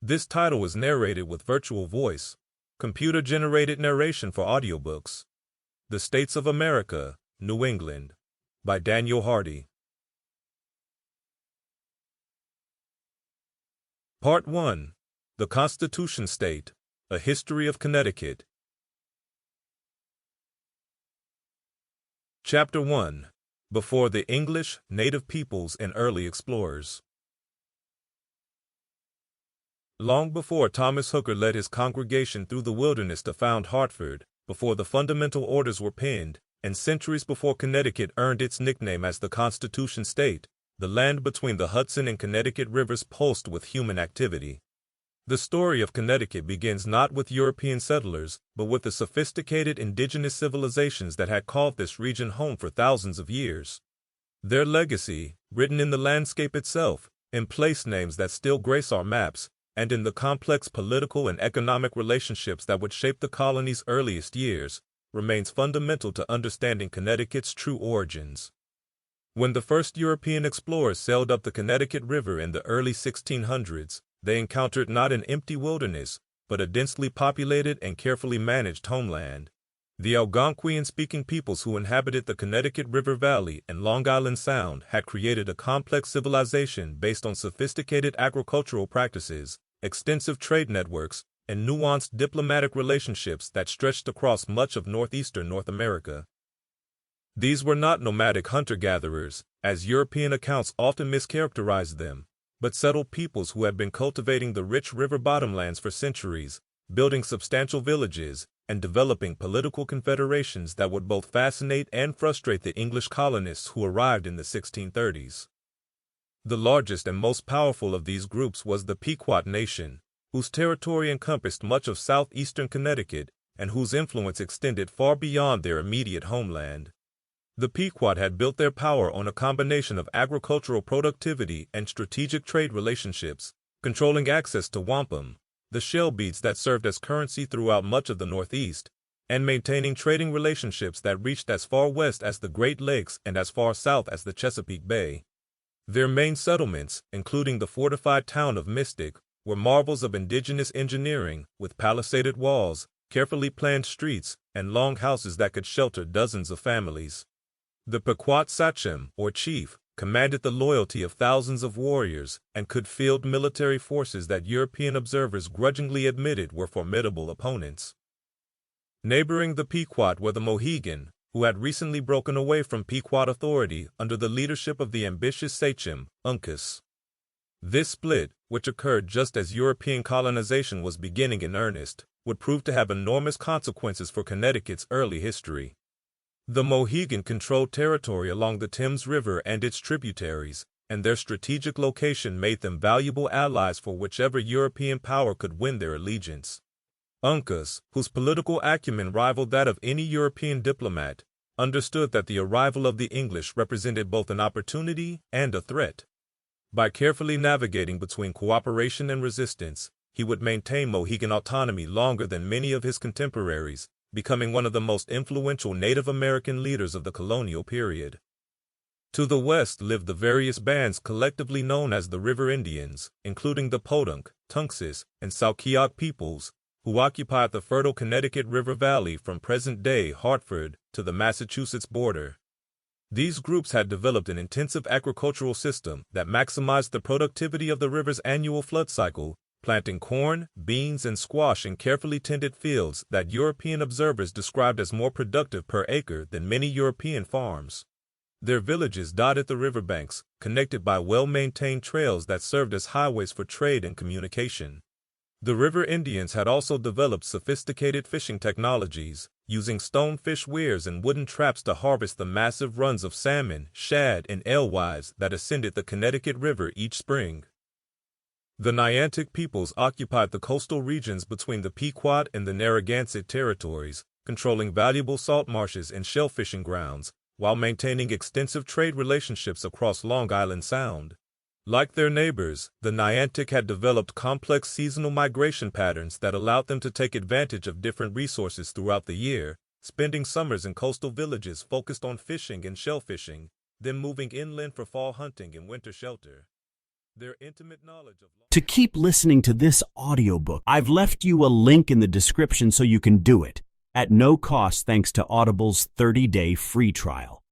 This title is narrated with virtual voice, computer-generated narration for audiobooks. The States of America, New England, by Daniel Hardy. Part 1. The Constitution State, A History of Connecticut. Chapter 1. Before the English, Native Peoples, and Early Explorers. Long before Thomas Hooker led his congregation through the wilderness to found Hartford, before the Fundamental Orders were penned, and centuries before Connecticut earned its nickname as the Constitution State, the land between the Hudson and Connecticut rivers pulsed with human activity. The story of Connecticut begins not with European settlers, but with the sophisticated indigenous civilizations that had called this region home for thousands of years. Their legacy, written in the landscape itself, in place names that still grace our maps, and in the complex political and economic relationships that would shape the colony's earliest years, remains fundamental to understanding Connecticut's true origins. When the first European explorers sailed up the Connecticut River in the early 1600s, they encountered not an empty wilderness, but a densely populated and carefully managed homeland. The Algonquian-speaking peoples who inhabited the Connecticut River Valley and Long Island Sound had created a complex civilization based on sophisticated agricultural practices, extensive trade networks, and nuanced diplomatic relationships that stretched across much of northeastern North America. These were not nomadic hunter-gatherers, as European accounts often mischaracterized them, but settled peoples who had been cultivating the rich river bottomlands for centuries, building substantial villages, and developing political confederations that would both fascinate and frustrate the English colonists who arrived in the 1630s. The largest and most powerful of these groups was the Pequot Nation, whose territory encompassed much of southeastern Connecticut and whose influence extended far beyond their immediate homeland. The Pequot had built their power on a combination of agricultural productivity and strategic trade relationships, controlling access to wampum, the shell beads that served as currency throughout much of the Northeast, and maintaining trading relationships that reached as far west as the Great Lakes and as far south as the Chesapeake Bay. Their main settlements, including the fortified town of Mystic, were marvels of indigenous engineering, with palisaded walls, carefully planned streets, and long houses that could shelter dozens of families. The Pequot sachem, or chief, commanded the loyalty of thousands of warriors and could field military forces that European observers grudgingly admitted were formidable opponents. Neighboring the Pequot were the Mohegan, who had recently broken away from Pequot authority under the leadership of the ambitious sachem, Uncas. This split, which occurred just as European colonization was beginning in earnest, would prove to have enormous consequences for Connecticut's early history. The Mohegan controlled territory along the Thames River and its tributaries, and their strategic location made them valuable allies for whichever European power could win their allegiance. Uncas, whose political acumen rivaled that of any European diplomat, understood that the arrival of the English represented both an opportunity and a threat. By carefully navigating between cooperation and resistance, he would maintain Mohegan autonomy longer than many of his contemporaries, becoming one of the most influential Native American leaders of the colonial period. To the west lived the various bands collectively known as the River Indians, including the Podunk, Tunxis, and Saukeok peoples, who occupied the fertile Connecticut River Valley from present-day Hartford to the Massachusetts border. These groups had developed an intensive agricultural system that maximized the productivity of the river's annual flood cycle, planting corn, beans, and squash in carefully tended fields that European observers described as more productive per acre than many European farms. Their villages dotted the riverbanks, connected by well-maintained trails that served as highways for trade and communication. The River Indians had also developed sophisticated fishing technologies, using stonefish weirs and wooden traps to harvest the massive runs of salmon, shad, and alewives that ascended the Connecticut River each spring. The Niantic peoples occupied the coastal regions between the Pequot and the Narragansett territories, controlling valuable salt marshes and shellfishing grounds, while maintaining extensive trade relationships across Long Island Sound. Like their neighbors, the Niantic had developed complex seasonal migration patterns that allowed them to take advantage of different resources throughout the year, spending summers in coastal villages focused on fishing and shellfishing, then moving inland for fall hunting and winter shelter. Their intimate knowledge of law. To keep listening to this audiobook, I've left you a link in the description so you can do it at no cost thanks to Audible's 30-day free trial.